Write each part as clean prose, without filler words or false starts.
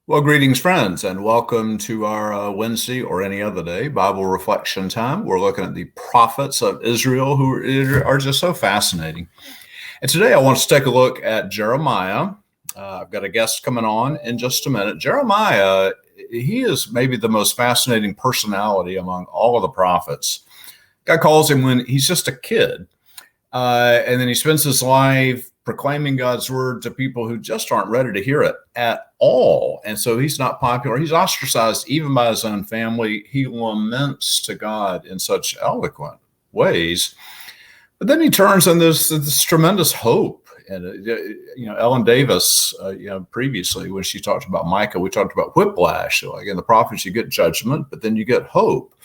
Well, greetings, friends, and welcome to our Wednesday or any other day Bible reflection time. We're looking at the prophets of Israel who are just so fascinating. And today I want us to take a look at Jeremiah. I've got a guest coming on in just a minute. Jeremiah, he is maybe the most fascinating personality among all of the prophets. God calls him when he's just a kid. And then he spends his life proclaiming God's word to people who just aren't ready to hear it at all. And so he's not popular. He's ostracized even by his own family. He laments to God in such eloquent ways. But then he turns and there's this tremendous hope. And, Ellen Davis, previously when she talked about Micah, we talked about whiplash. Like in the prophets, you get judgment, but then you get hope.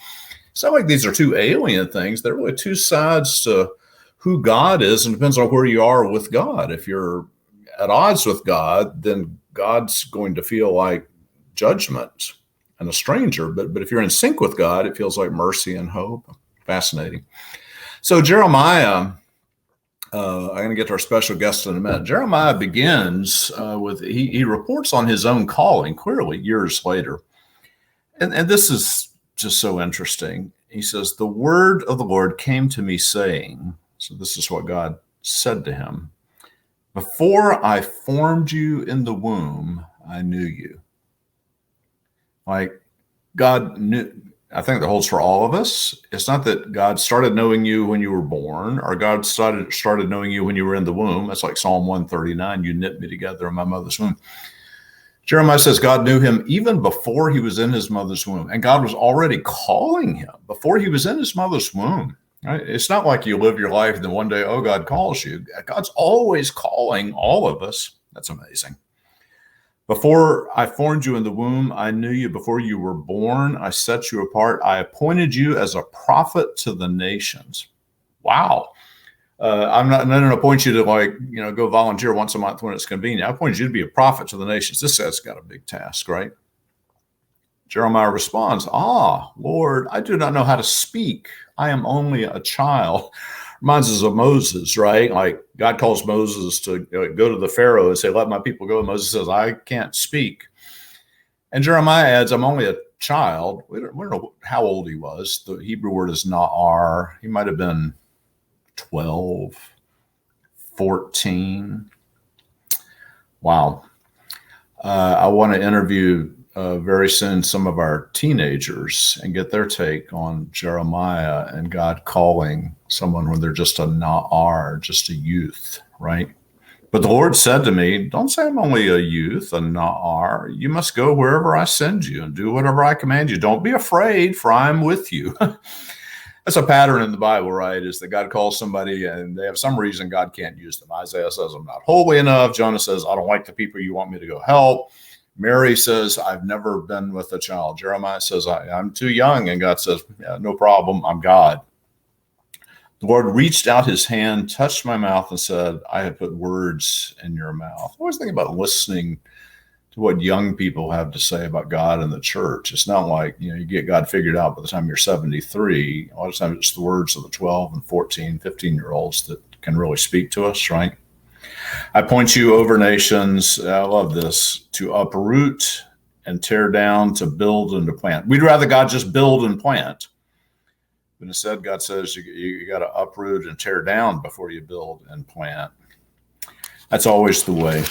It's not like these are two alien things. They're really two sides to who God is, and it depends on where you are with God. If you're at odds with God, then God's going to feel like judgment and a stranger. But if you're in sync with God, it feels like mercy and hope. Fascinating. So Jeremiah, I'm going to get to our special guest in a minute. Jeremiah begins with, he reports on his own calling clearly years later. And this is just so interesting. He says, "The word of the Lord came to me saying," so this is what God said to him, "Before I formed you in the womb, I knew you." Like God knew. I think that holds for all of us. It's not that God started knowing you when you were born, or God started knowing you when you were in the womb. That's like Psalm 139, "You knit me together in my mother's womb." Jeremiah says God knew him even before he was in his mother's womb, and God was already calling him before he was in his mother's womb. Right? It's not like you live your life and then one day, oh, God calls you. God's always calling all of us. That's amazing. "Before I formed you in the womb, I knew you. Before you were born, I set you apart. I appointed you as a prophet to the nations." Wow. I'm not going to appoint you to go volunteer once a month when it's convenient. I appointed you to be a prophet to the nations. This guy's got a big task, right? Jeremiah responds, Lord, I do not know how to speak. I am only a child." Reminds us of Moses, right? Like God calls Moses to go to the Pharaoh and say, "Let my people go." And Moses says, "I can't speak." And Jeremiah adds, "I'm only a child." We don't know how old he was. The Hebrew word is na'ar. He might have been 12, 14. Wow. I want to interview very soon some of our teenagers and get their take on Jeremiah and God calling someone when they're just a na'ar, just a youth, right? "But the Lord said to me, don't say I'm only a youth, a na'ar. You must go wherever I send you and do whatever I command you. Don't be afraid, for I'm with you." That's a pattern in the Bible, right? Is that God calls somebody and they have some reason God can't use them. Isaiah says, "I'm not holy enough." Jonah says, "I don't like the people you want me to go help." Mary says, "I've never been with a child." Jeremiah says, I'm too young. And God says, "Yeah, no problem. I'm God." "The Lord reached out his hand, touched my mouth, and said, I have put words in your mouth." I always think about listening to what young people have to say about God and the church. It's not like, you get God figured out by the time you're 73. A lot of times it's the words of the 12 and 14, 15-year-olds that can really speak to us, right? "I point you over nations," I love this, "to uproot and tear down, to build and to plant." We'd rather God just build and plant. But instead, God says you got to uproot and tear down before you build and plant. That's always the way.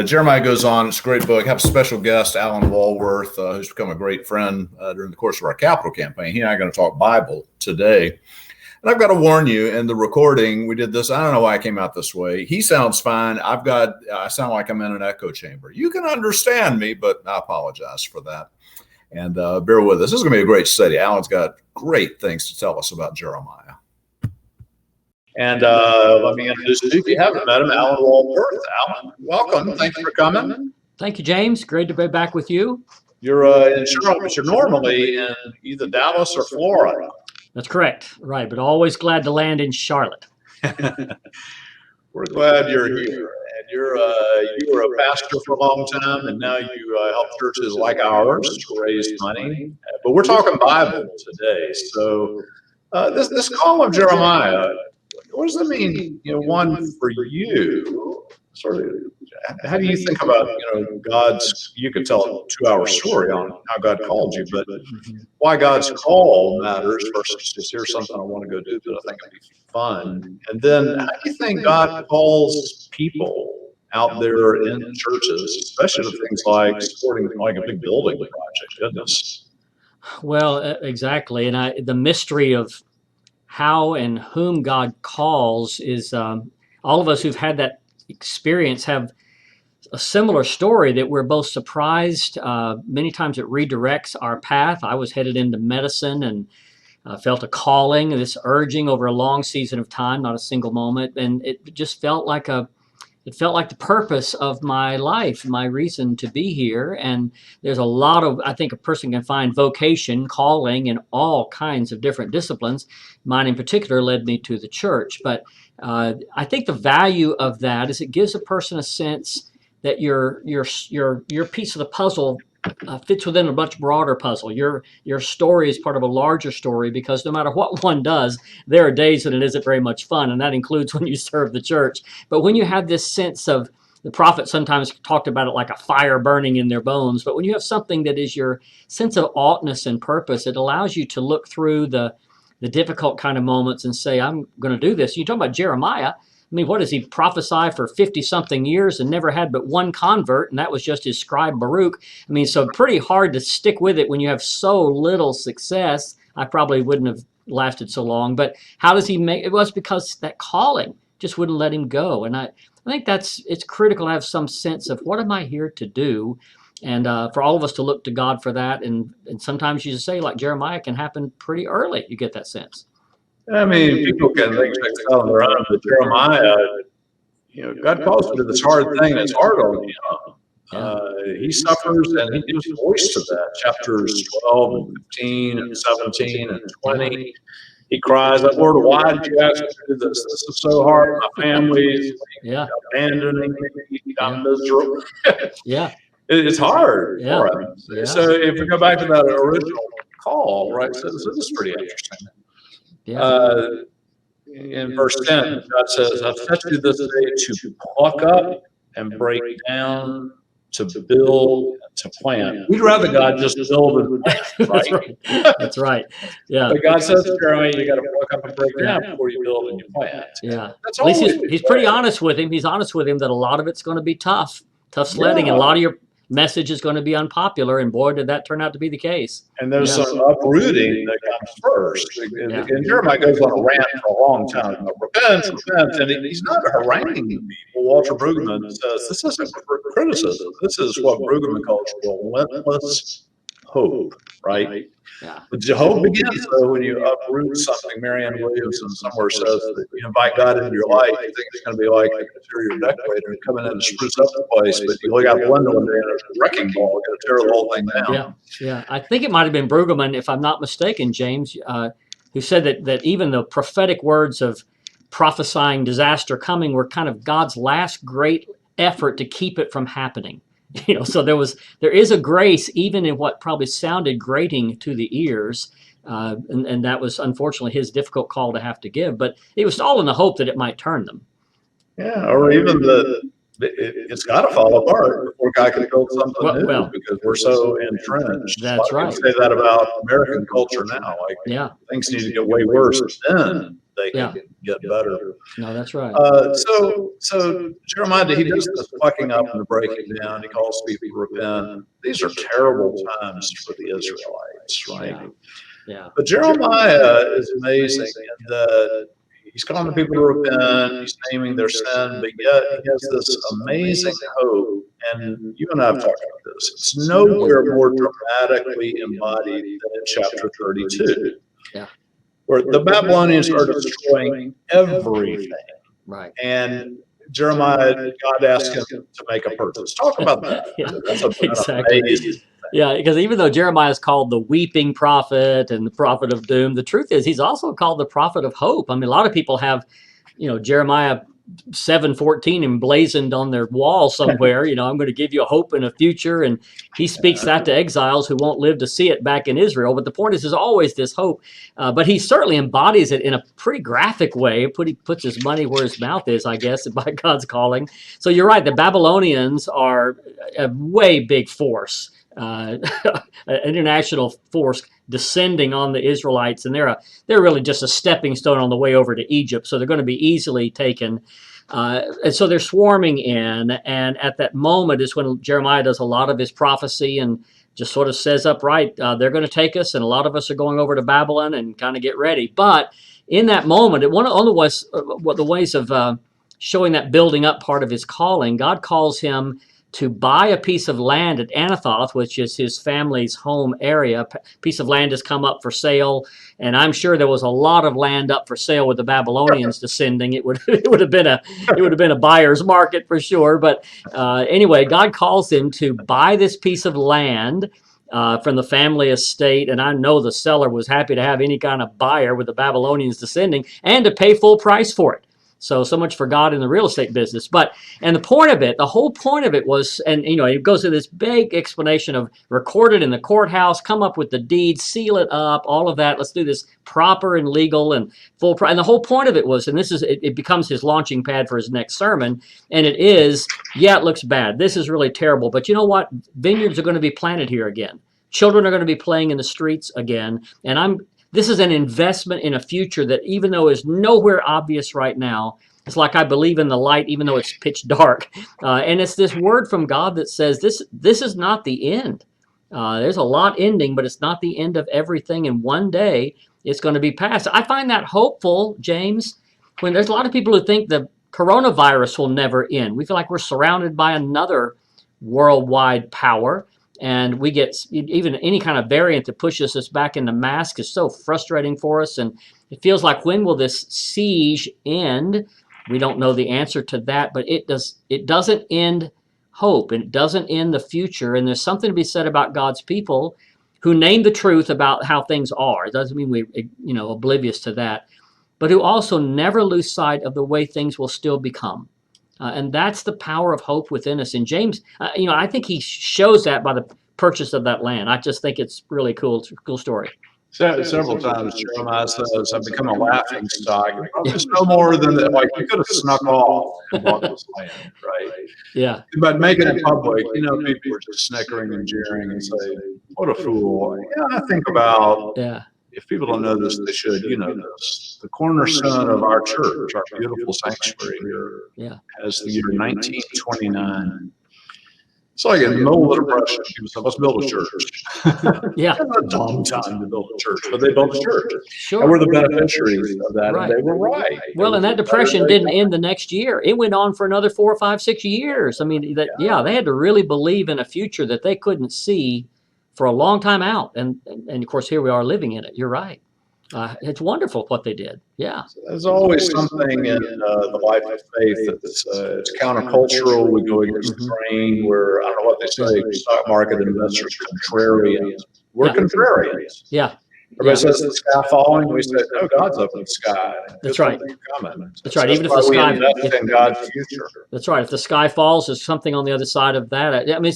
Jeremiah goes on. It's a great book. I have a special guest, Alan Walworth, who's become a great friend during the course of our capital campaign. He and I are going to talk Bible today. And I've got to warn you, in the recording, we did this. I don't know why I came out this way. He sounds fine. I sound like I'm in an echo chamber. You can understand me, but I apologize for that. And bear with us. This is going to be a great study. Alan's got great things to tell us about Jeremiah. And let me introduce you. If you haven't met him, Alan Walworth. Alan, welcome. Thanks for coming. Thank you, James. Great to be back with you. You're in Charlotte, but you're normally in either Dallas or Florida. That's correct. Right, but always glad to land in Charlotte. We're glad you're here. And you were a pastor for a long time, and now you help churches like ours to raise money. But we're talking Bible today. So this call of Jeremiah, what does that mean? One, for you, sort of, how do you think about, God's, you could tell a 2-hour story on how God called you, but why God's call matters versus just here's something I want to go do that I think would be fun. And then how do you think God calls people out there in churches, especially with things like supporting like a big building project? Goodness. Well, exactly. And the mystery of how and whom God calls is all of us who've had that experience have a similar story that we're both surprised. Many times it redirects our path. I was headed into medicine and felt a calling, this urging over a long season of time, not a single moment. And it just felt like the purpose of my life, my reason to be here. And there's a lot of, I think a person can find vocation, calling in all kinds of different disciplines. Mine in particular led me to the church. But I think the value of that is it gives a person a sense that your piece of the puzzle fits within a much broader puzzle. Your story is part of a larger story, because no matter what one does, there are days when it isn't very much fun, and that includes when you serve the church. But when you have this sense of, the prophet sometimes talked about it like a fire burning in their bones, but when you have something that is your sense of oughtness and purpose, it allows you to look through the difficult kind of moments and say, I'm going to do this. You talk about Jeremiah. I mean, what does he prophesy for 50-something years and never had but one convert, and that was just his scribe Baruch. I mean, so pretty hard to stick with it when you have so little success. I probably wouldn't have lasted so long, but how does he make it? Was because that calling just wouldn't let him go. And I think it's critical to have some sense of what am I here to do, and for all of us to look to God for that. And sometimes you just say, like Jeremiah, can happen pretty early. You get that sense. I mean, people can think things on their own, but Jeremiah, God calls him to this hard thing that's hard on him. He suffers and he gives voice to that. Chapters 12 and 15 and 17 and 20. He cries, Lord, why did you ask me to do this? This is so hard. My family's abandoning me. I'm miserable. It's hard for him. So if we go back to that original call, right, so this is pretty interesting. In verse 10, God says, I've set you this day to pluck up and break down, to build, to plant. We'd rather God just build and plant, right? That's right. Yeah. But God says to Jeremiah, you got to pluck up and break down before you build and you plant. Yeah. At least he's pretty honest with him. He's honest with him that a lot of it's going to be tough sledding, and a lot of your message is going to be unpopular, and boy, did that turn out to be the case. And there's some uprooting that comes first. And Jeremiah goes on a rant for a long time. Repent, and he's not haranguing people. Walter Brueggemann says this isn't criticism. This is what Brueggemann calls relentless hope, right? But hope begins though when you uproot something. Marianne Williamson somewhere says that you invite God into your life, you think it's going to be like an interior decorator coming in and spruce up the place, but you look out the window one day and there's a wrecking ball going to tear the whole thing down. Yeah. I think it might have been Brueggemann, if I'm not mistaken, James, who said that even the prophetic words of prophesying disaster coming were kind of God's last great effort to keep it from happening. So there is a grace even in what probably sounded grating to the ears, and that was unfortunately his difficult call to have to give. But it was all in the hope that it might turn them. Yeah, or even it's got to fall apart before God can build something new, because we're so entrenched. That's right. I say that about American culture now. Like things need to get way worse, then they can get better. No, that's right. So Jeremiah, he does this plucking up and the breaking down. He calls people to repent. These are terrible times for the Israelites, right? Yeah. But Jeremiah is amazing in that he's calling the people to repent. He's naming their sin, but yet he has this amazing hope. And you and I have talked about this. It's nowhere more dramatically embodied than in chapter 32. Where the Babylonians are destroying everything. Right. And Jeremiah, God asked him to make a purchase. Talk about that. Exactly. Amazing. Yeah, because even though Jeremiah is called the weeping prophet and the prophet of doom, the truth is he's also called the prophet of hope. I mean, a lot of people have, Jeremiah 7:14 emblazoned on their wall somewhere. I'm going to give you a hope and a future. And he speaks that to exiles who won't live to see it back in Israel. But the point is, there's always this hope. But he certainly embodies it in a pretty graphic way. He puts his money where his mouth is, I guess, by God's calling. So you're right. The Babylonians are a way big force, an international force descending on the Israelites, and they're really just a stepping stone on the way over to Egypt. So they're going to be easily taken. And so they're swarming in, and at that moment is when Jeremiah does a lot of his prophecy and just sort of says upright, they're going to take us, and a lot of us are going over to Babylon, and kind of get ready. But in that moment, one of the ways of showing that building up part of his calling, God calls him to buy a piece of land at Anathoth, which is his family's home area. A piece of land has come up for sale, and I'm sure there was a lot of land up for sale with the Babylonians descending. It would have been a buyer's market for sure. But anyway, God calls him to buy this piece of land from the family estate, and I know the seller was happy to have any kind of buyer with the Babylonians descending, and to pay full price for it. So much for God in the real estate business. And the whole point of it was, and it goes through this big explanation of recorded in the courthouse, come up with the deed, seal it up, all of that. Let's do this proper and legal and full price. And the whole point of it was, and it becomes his launching pad for his next sermon. And it is, it looks bad. This is really terrible. But you know what? Vineyards are going to be planted here again. Children are going to be playing in the streets again. And this is an investment in a future that, even though is nowhere obvious right now, it's like I believe in the light, even though it's pitch dark. And it's this word from God that says this is not the end. There's a lot ending, but it's not the end of everything. And one day it's going to be past. I find that hopeful, James, when there's a lot of people who think the coronavirus will never end. We feel like we're surrounded by another worldwide power. And we get even any kind of variant that pushes us back into mask is so frustrating for us. And it feels like, when will this siege end? We don't know the answer to that, but it doesn't end hope, and it doesn't end the future. And there's something to be said about God's people who name the truth about how things are. It doesn't mean we're oblivious to that, but who also never lose sight of the way things will still become. And that's the power of hope within us. And James, I think he shows that by the purchase of that land. I just think it's really cool. It's a cool story. Several times Jeremiah says, I've become a laughing stock. It's no more than that. Like, you could have snuck off and bought this land, right? Yeah. But making it public, people were just snickering and jeering and say, what a fool. I think about, if people don't know this, they should. This. The cornerstone of our church, our beautiful sanctuary here, has the year 1929. It's like in the middle of the Depression, people said, let's build a church. Yeah. It's a dumb time to build a church, but they built a church. Sure. And we're the beneficiaries of that, and they were right. Well, and that Depression didn't end the next year. It went on for another 4, 5, 6 years. I mean, they had to really believe in a future that they couldn't see for a long time out. And of course, here we are living in it. You're right. It's wonderful what they did. Yeah. There's always something in the life of faith that's it's countercultural. We go against the grain. We're, I don't know what they say, stock market investors, contrarians. We're contrarians. Yeah. Everybody says the sky falling. We say, no, God's up in the sky. That's right. That's right. Even if the sky, invest in God's future. That's right. If the sky falls, there's something on the other side of that. I mean,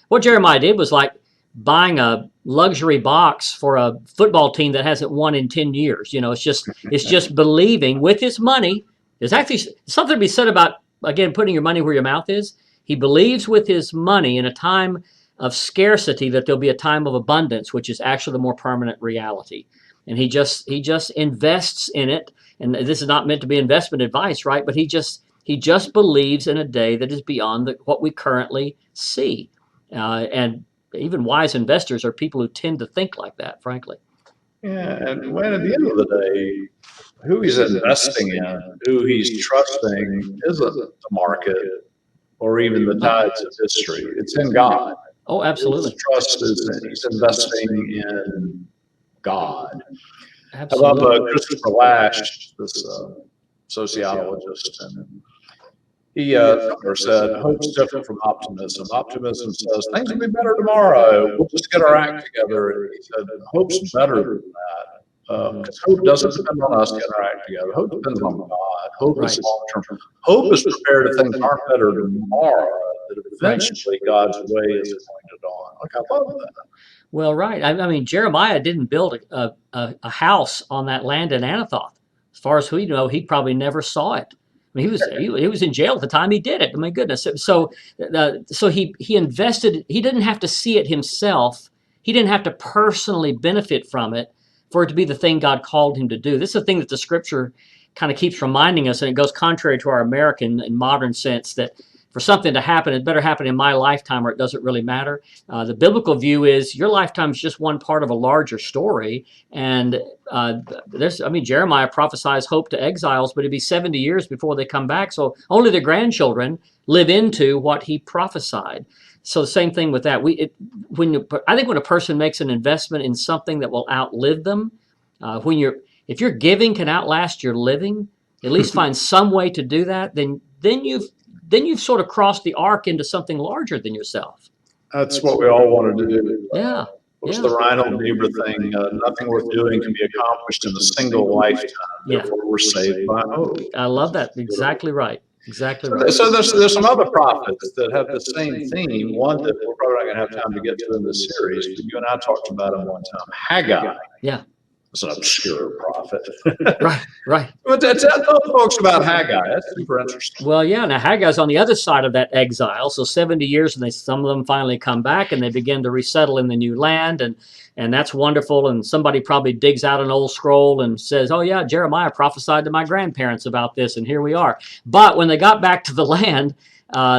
what Jeremiah did was like buying a luxury box for a football team that hasn't won in 10 years. It's just believing with his money. There's actually something to be said about, again, putting your money where your mouth is. He believes with his money in a time of scarcity that there'll be a time of abundance, which is actually the more permanent reality. And he just invests in it. And this is not meant to be investment advice, right? But he just believes in a day that is beyond what we currently see. And even wise investors are people who tend to think like that, frankly. Yeah, and when at the end of the day, who he's investing in, who he's trusting, isn't the market or even the tides of history. It's in God. Oh, absolutely. His trust is he's investing in God. Absolutely. How about Christopher Lasch, this sociologist, and he said, hope's different from optimism. Optimism says things will be better tomorrow. We'll just get our act together. And he said, hope's better than that. Mhm. Because hope doesn't depend on us getting our act together. Hope depends on God. Hope Right. is long-term. Hope is prepared if things aren't better tomorrow, that eventually God's way is going to dawn. Like, I love that. Well, right. I mean, Jeremiah didn't build a house on that land in Anathoth. As far as we know, he probably never saw it. I mean, he was in jail at the time he did it. My goodness. So he invested. He didn't have to see it himself. He didn't have to personally benefit from it for it to be the thing God called him to do. This is the thing that the Scripture kind of keeps reminding us, and it goes contrary to our American and modern sense that for something to happen, it better happen in my lifetime or it doesn't really matter. The biblical view is your lifetime is just one part of a larger story. And Jeremiah prophesies hope to exiles, but it'd be 70 years before they come back. So only their grandchildren live into what he prophesied. So the same thing with that. I think when a person makes an investment in something that will outlive them, if your giving can outlast your living, at least find some way to do that. Then you've sort of crossed the arc into something larger than yourself. That's what we all want to do. Yeah. What's the Reinhold Niebuhr thing? Nothing worth doing can be accomplished in a single lifetime. Yeah. Therefore, we're saved by hope. I love that. Exactly right. Exactly right. So there's some other prophets that have the same theme. One that we're probably not going to have time to get to in this series, but you and I talked about him one time. Haggai. Yeah. It's an obscure prophet. Right. But tell folks about Haggai. That's super interesting. Well, yeah. Now Haggai's on the other side of that exile. So 70 years, and some of them finally come back, and they begin to resettle in the new land, and that's wonderful. And somebody probably digs out an old scroll and says, "Oh yeah, Jeremiah prophesied to my grandparents about this, and here we are." But when they got back to the land,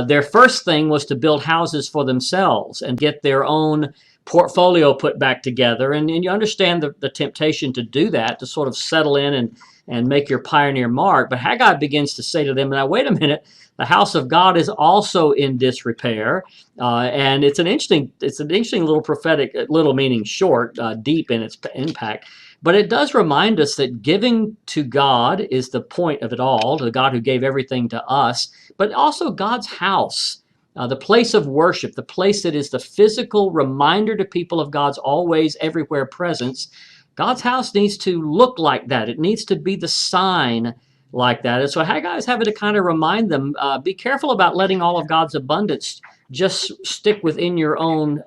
their first thing was to build houses for themselves and get their own portfolio put back together. And you understand the temptation to do that, to sort of settle in and make your pioneer mark. But Haggai begins to say to them, now, wait a minute, the house of God is also in disrepair. And it's an interesting little prophetic, little meaning short, deep in its impact. But it does remind us that giving to God is the point of it all, to the God who gave everything to us, but also God's house. The place of worship, the place that is the physical reminder to people of God's always, everywhere presence. God's house needs to look like that. It needs to be the sign like that. And so Haggai is having to kind of remind them, be careful about letting all of God's abundance just stick within your own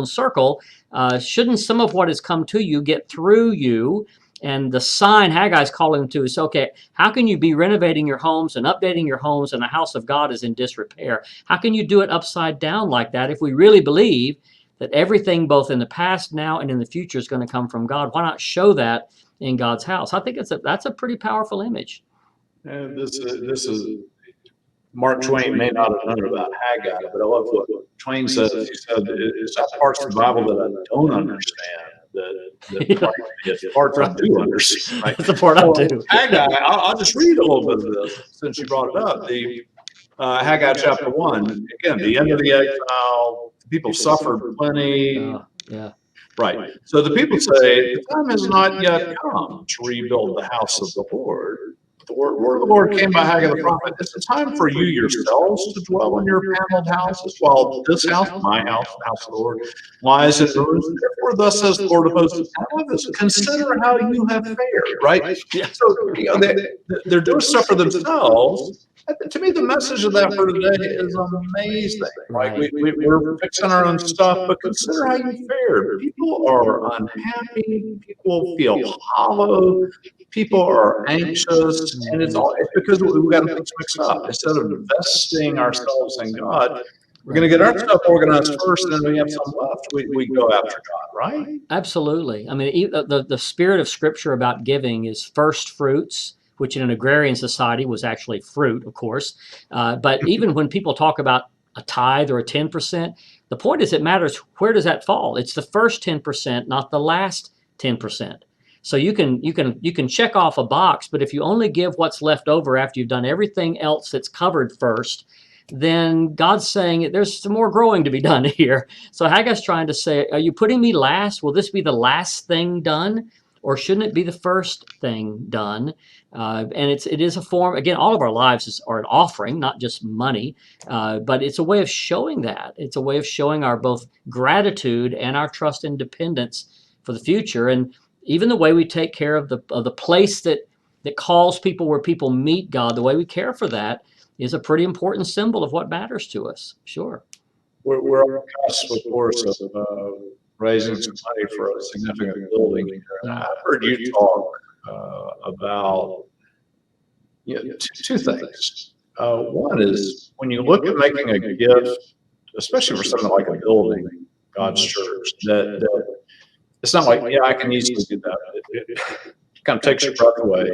circle. Shouldn't some of what has come to you get through you? And the sign Haggai's calling them to is, okay, how can you be renovating your homes and updating your homes and the house of God is in disrepair? How can you do it upside down like that if we really believe that everything both in the past, now, and in the future is going to come from God? Why not show that in God's house? I think that's a pretty powerful image. And this is Mark Twain may not have known about Haggai, but I love what Twain says. He said, "It's that parts of the Bible that I don't understand. That parts I do understand." Right? That's the part I do. Haggai, I'll just read a little bit of this since you brought it up. The Haggai chapter 1, again, the end of the exile, people suffered plenty. Yeah. Right. So the people say, the time has not yet come to rebuild the house of the Lord. The word of the Lord came by Haggai the prophet. It's a time for you yourselves to dwell in your paneled houses, while this house, my house, the house of the Lord, lies in ruins. Therefore, thus says the Lord of hosts, consider how you have fared, right? Yeah. So they're doing stuff for themselves. To me, the message of that for today is amazing. Like we're fixing our own stuff, but consider how you fared. People are unhappy. People feel hollow. People are anxious, and it's because we've got things mixed up. Instead of investing ourselves in God, we're going to get our stuff organized first, and then we have some left. We go after God, right? Absolutely. I mean, the spirit of Scripture about giving is first fruits, which in an agrarian society was actually fruit, of course. But even when people talk about a tithe or a 10%, the point is it matters where does that fall. It's the first 10%, not the last 10%. So you can check off a box, but if you only give what's left over after you've done everything else that's covered first, then God's saying there's some more growing to be done here. So Haggai's trying to say, are you putting me last? Will this be the last thing done? Or shouldn't it be the first thing done? And it is a form, again, all of our lives are an offering, not just money, but it's a way of showing that. It's a way of showing our both gratitude and our trust and dependence for the future. And even the way we take care of the place that calls people, where people meet God, the way we care for that is a pretty important symbol of what matters to us. Sure. We're on the cusp, of course, of raising some money for a significant building here. And I've heard you talk about two things. One is when you look at making a gift, especially for something like a building, God's church, that it's not like, yeah, I can easily do that. It kind of takes your breath away.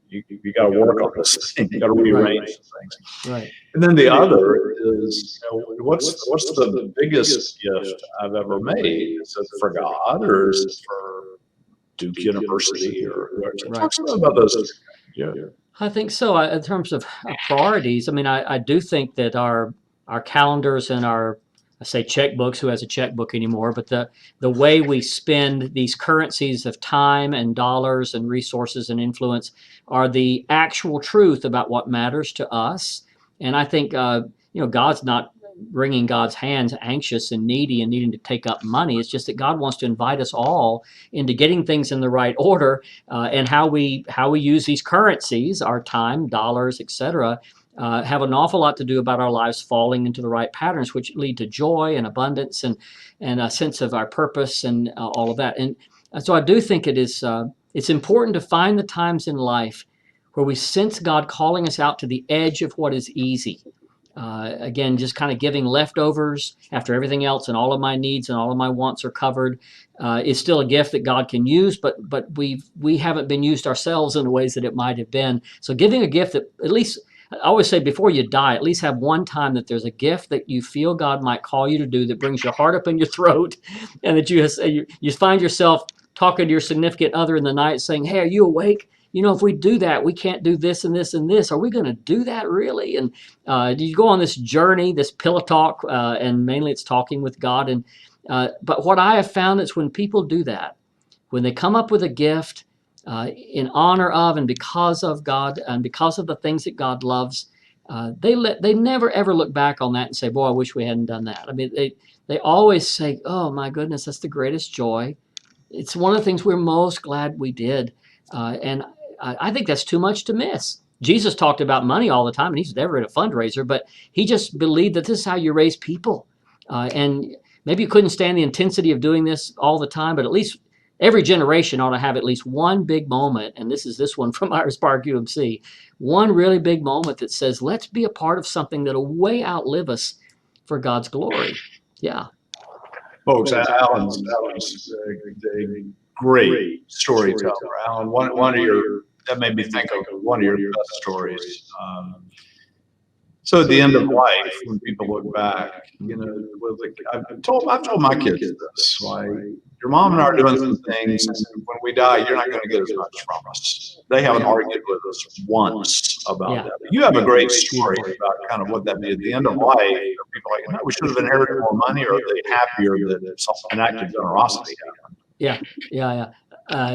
You got to work on this thing. You got to rearrange some things. Right. And then the other is, what's the biggest gift I've ever made? Is it for God, or is it for Duke University, or talk about those? Yeah. I think so. In terms of priorities, I mean, I do think that our calendars and our, I say checkbooks, who has a checkbook anymore, but the way we spend these currencies of time and dollars and resources and influence are the actual truth about what matters to us. And I think, God's not wringing God's hands, anxious and needy and needing to take up money. It's just that God wants to invite us all into getting things in the right order, and how we use these currencies, our time, dollars, etc., have an awful lot to do about our lives falling into the right patterns, which lead to joy and abundance and a sense of our purpose and all of that. And so I do think it's important to find the times in life where we sense God calling us out to the edge of what is easy. Again, just kind of giving leftovers after everything else and all of my needs and all of my wants are covered is still a gift that God can use, but we haven't been used ourselves in the ways that it might have been. So giving a gift that, at least, I always say before you die, at least have one time that there's a gift that you feel God might call you to do that brings your heart up in your throat, and that you find yourself talking to your significant other in the night saying, hey, are you awake? If we do that, we can't do this and this and this. Are we going to do that really? And you go on this journey, this pillow talk, and mainly it's talking with God. And but what I have found is when people do that, when they come up with a gift in honor of and because of God and because of the things that God loves, they never ever look back on that and say, boy, I wish we hadn't done that. I mean, they always say, oh my goodness, that's the greatest joy. It's one of the things we're most glad we did. And I think that's too much to miss. Jesus talked about money all the time, and he's never at a fundraiser, but he just believed that this is how you raise people. And maybe you couldn't stand the intensity of doing this all the time, but at least every generation ought to have at least one big moment, and this is this one from Iris Park UMC, one really big moment that says, let's be a part of something that'll way outlive us for God's glory. Yeah. Folks, Alan's a great storyteller. Alan, that made me think of one of your best stories. So at the end of life, when people look back, I've told my kids this, like, your mom and I are doing some things, and when we die, you're not going to get as much from us. They haven't argued with us once about that. You have a great story about kind of what that means. At the end of life, are people like, no, we should have inherited more money, or are they happier that an act of generosity happened? Yeah.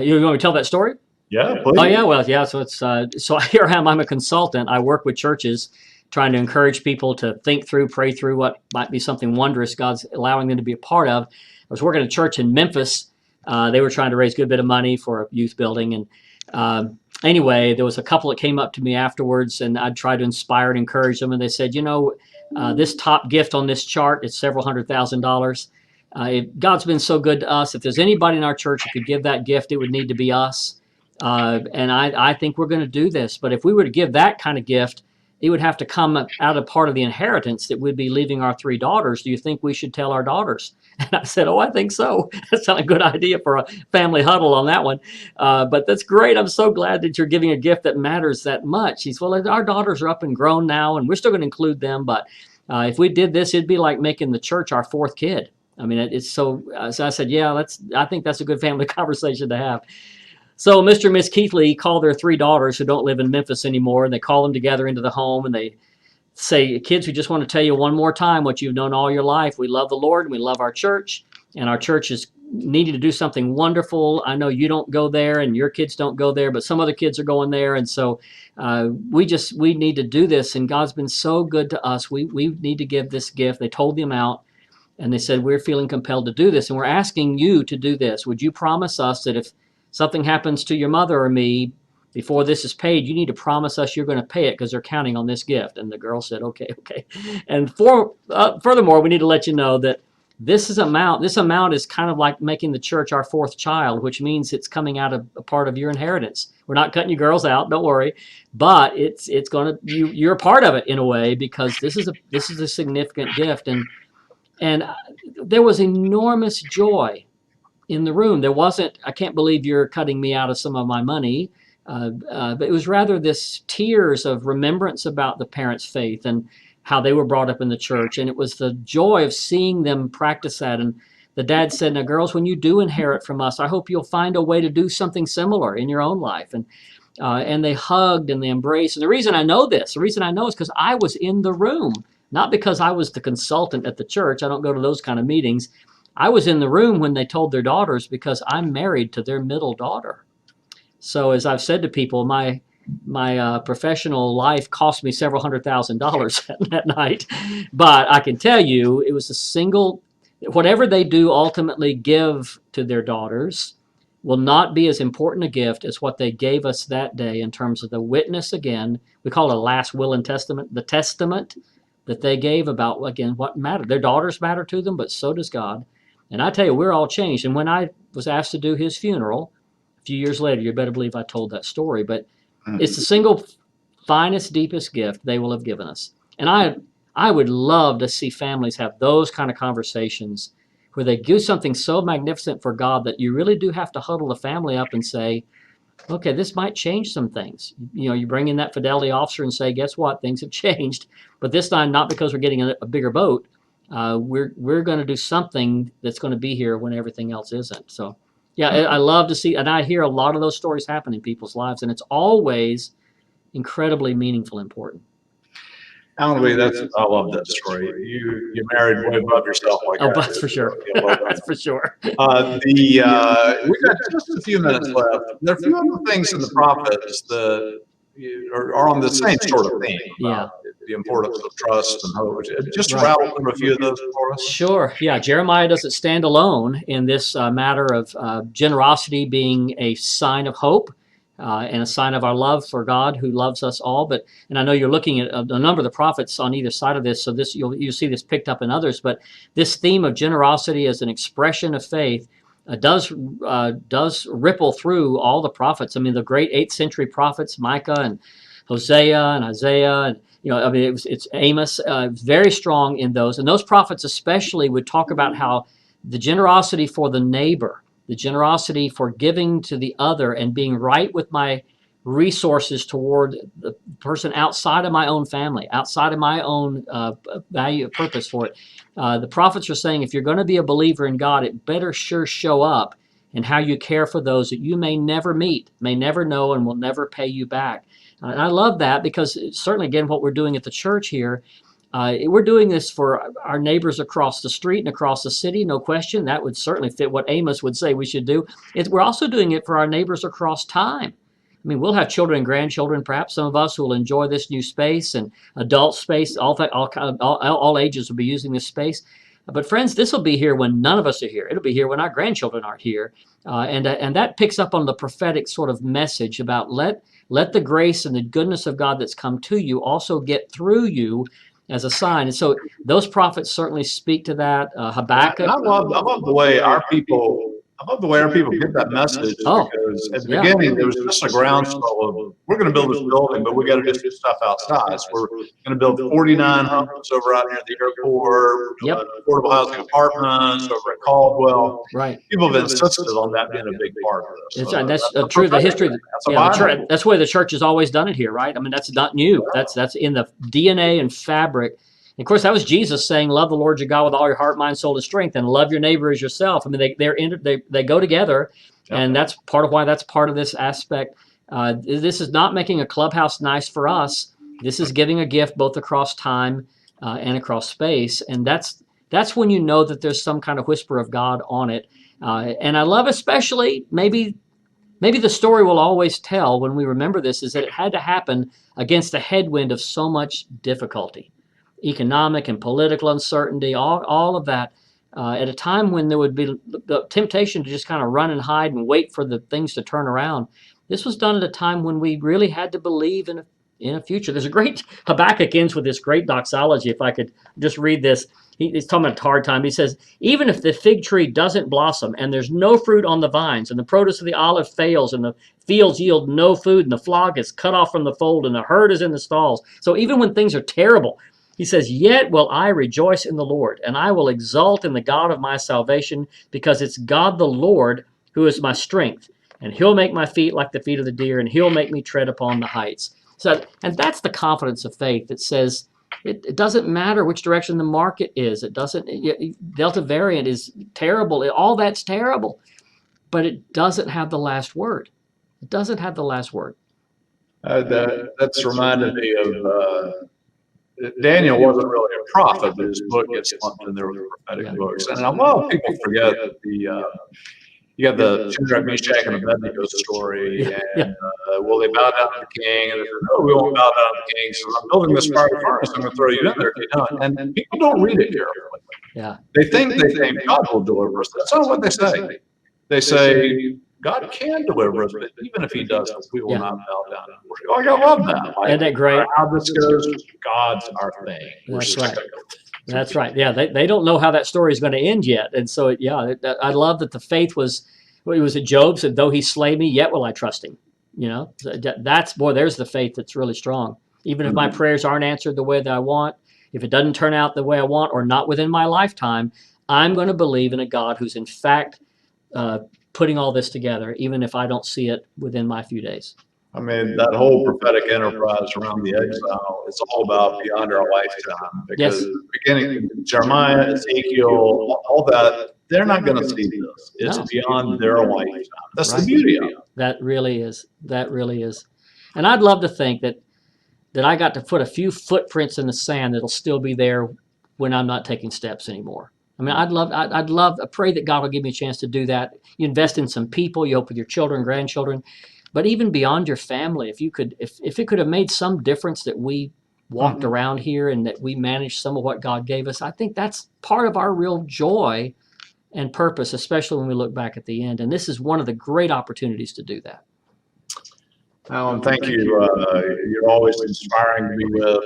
You want me to tell that story? Yeah, please. Oh, yeah. Well, yeah. So it's so here I am. I'm a consultant. I work with churches, trying to encourage people to think through, pray through what might be something wondrous God's allowing them to be a part of. I was working at a church in Memphis. They were trying to raise a good bit of money for a youth building, and anyway, there was a couple that came up to me afterwards, and I'd try to inspire and encourage them, and they said, this top gift on this chart is several $100,000. God's been so good to us. If there's anybody in our church who could give that gift, it would need to be us. And I think we're going to do this. But if we were to give that kind of gift, it would have to come out of part of the inheritance that we'd be leaving our 3 daughters. Do you think we should tell our daughters? And I said, oh, I think so. That's not a good idea for a family huddle on that one. But that's great. I'm so glad that you're giving a gift that matters that much. He said, well, our daughters are up and grown now, and we're still going to include them. But if we did this, it'd be like making the church our 4th kid. I mean, it's so I said, yeah, I think that's a good family conversation to have. So Mr. and Miss Keithley call their 3 daughters who don't live in Memphis anymore, and they call them together into the home, and they say, kids, we just want to tell you one more time what you've known all your life. We love the Lord, and we love our church, and our church is needing to do something wonderful. I know you don't go there, and your kids don't go there, but some other kids are going there, and so we need to do this, and God's been so good to us. We need to give this gift. They told the amount. And they said, we're feeling compelled to do this, and we're asking you to do this. Would you promise us that if something happens to your mother or me before this is paid, you need to promise us you're going to pay it because they're counting on this gift? And the girl said, okay. And furthermore, we need to let you know that this amount is kind of like making the church our fourth child, which means it's coming out of a part of your inheritance. We're not cutting you girls out, don't worry, but it's going to, you're a part of it in a way, because this is a significant gift. And there was enormous joy in the room. There wasn't, I can't believe you're cutting me out of some of my money. But it was rather this tears of remembrance about the parents' faith and how they were brought up in the church. And it was the joy of seeing them practice that. And the dad said, now, girls, when you do inherit from us, I hope you'll find a way to do something similar in your own life. And they hugged and they embraced. And the reason I know is because I was in the room, not because I was the consultant at the church. I don't go to those kind of meetings. I was in the room when they told their daughters, because I'm married to their middle daughter. So as I've said to people, my professional life cost me several $100,000 that night. But I can tell you, it was whatever they do ultimately give to their daughters will not be as important a gift as what they gave us that day in terms of the witness. Again, we call it a last will and testament, the testament that they gave about, again, what mattered. Their daughters matter to them, but so does God. And I tell you, we're all changed. And when I was asked to do his funeral a few years later, you better believe I told that story, but it's the single finest, deepest gift they will have given us. And I would love to see families have those kind of conversations where they do something so magnificent for God that you really do have to huddle the family up and say, okay, this might change some things. You know, you bring in that fidelity officer and say, guess what? Things have changed. But this time, not because we're getting a bigger boat. We're going to do something that's going to be here when everything else isn't. So, yeah, I love to see, and I hear a lot of those stories happen in people's lives, and it's always incredibly meaningful and important. Alan, I love that story. You married way above yourself like that. Oh, that's for sure. That's for sure. We got just a few minutes left. There are a few other things in the prophets that are on the same sort of theme. Yeah. The importance of trust and hope. Just rattle through a few of those for us. Sure. Yeah. Jeremiah doesn't stand alone in this matter of generosity being a sign of hope. And a sign of our love for God, who loves us all. And I know you're looking at a number of the prophets on either side of this, so you'll see this picked up in others. But this theme of generosity as an expression of faith does ripple through all the prophets. I mean, the great 8th century prophets, Micah and Hosea and Isaiah, and it's Amos, very strong in those. And those prophets especially would talk about how the generosity for the neighbor, the generosity for giving to the other and being right with my resources toward the person outside of my own family, outside of my own value, purpose for it. The prophets are saying, if you're going to be a believer in God, it better sure show up in how you care for those that you may never meet, may never know, and will never pay you back. And I love that, because certainly, again, what we're doing at the church here, we're doing this for our neighbors across the street and across the city, no question. That would certainly fit what Amos would say we should do. We're also doing it for our neighbors across time. I mean, we'll have children and grandchildren, perhaps some of us who will enjoy this new space and adult space. All ages will be using this space. But friends, this will be here when none of us are here. It'll be here when our grandchildren aren't here. And that picks up on the prophetic sort of message about let the grace and the goodness of God that's come to you also get through you as a sign. And so those prophets certainly speak to that. Habakkuk. I love the way our people get that message, because at the beginning there was just a groundswell of, we're going to build this building, but we got to do some stuff outside. So we're going to build 49 homes over out near the airport, affordable housing apartments over at Caldwell. Right. People have insisted on that being a big part of this. So that's true. The history. That's the way the church has always done it here, right? I mean, that's not new. That's in the DNA and fabric. And of course, that was Jesus saying, "Love the Lord your God with all your heart, mind, soul, and strength, and love your neighbor as yourself." I mean, they go together, and that's part of why that's part of this aspect. This is not making a clubhouse nice for us. This is giving a gift both across time and across space, and that's when you know that there's some kind of whisper of God on it. And I love, especially maybe the story we'll always tell when we remember this, is that it had to happen against a headwind of so much difficulty. Economic and political uncertainty, all of that. at a time when there would be the temptation to just kind of run and hide and wait for the things to turn around. This was done at a time when we really had to believe in a future. There's a great Habakkuk ends with this great doxology. If I could just read this, he's talking about a hard time. He says, even if the fig tree doesn't blossom and there's no fruit on the vines and the produce of the olive fails and the fields yield no food and the flock is cut off from the fold and the herd is in the stalls. So even when things are terrible, he says, yet will I rejoice in the Lord, and I will exult in the God of my salvation, because it's God the Lord who is my strength, and he'll make my feet like the feet of the deer, and he'll make me tread upon the heights. So, and that's the confidence of faith that says it doesn't matter which direction the market is. It doesn't, Delta variant is terrible. All that's terrible, but it doesn't have the last word. It doesn't have the last word. That's reminded me of Daniel wasn't really a prophet, but his book gets lumped in there with prophetic books. And a lot of people forget that you got the Shadrach, Meshach, and Abednego story, and will they bow down to the king? And they said, no, we won't bow down to the king. So I'm building this fiery furnace. I'm going to throw you in there if you don't. And people don't read it carefully. Yeah, they think God will deliver us. That's not what they say. They say God can deliver us, but even if he doesn't, we will not bow down and worship. Oh, I love that. Isn't that great? How this goes, God's our thing. That's right. That's right. Yeah, they don't know how that story is going to end yet. And so, I love that the faith was, it was at Job said, though he slay me, yet will I trust him. There's the faith that's really strong. Even if my prayers aren't answered the way that I want, if it doesn't turn out the way I want or not within my lifetime, I'm going to believe in a God who's in fact putting all this together, even if I don't see it within my few days. I mean, that whole prophetic enterprise around the exile, it's all about beyond our lifetime. Because beginning, Jeremiah, Ezekiel, all that, they're not going to see this. It's beyond their lifetime. That's the beauty of it. That really is. That really is. And I'd love to think that I got to put a few footprints in the sand that'll still be there when I'm not taking steps anymore. I mean, I pray that God will give me a chance to do that. You invest in some people, you hope with your children, grandchildren, but even beyond your family, if it could have made some difference that we walked around here and that we managed some of what God gave us, I think that's part of our real joy and purpose, especially when we look back at the end. And this is one of the great opportunities to do that. Alan, thank you. You're always inspiring to be with.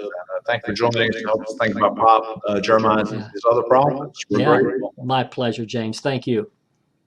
Thank you for joining us to help us think about Jeremiah and his other problems. We're grateful. My pleasure, James. Thank you.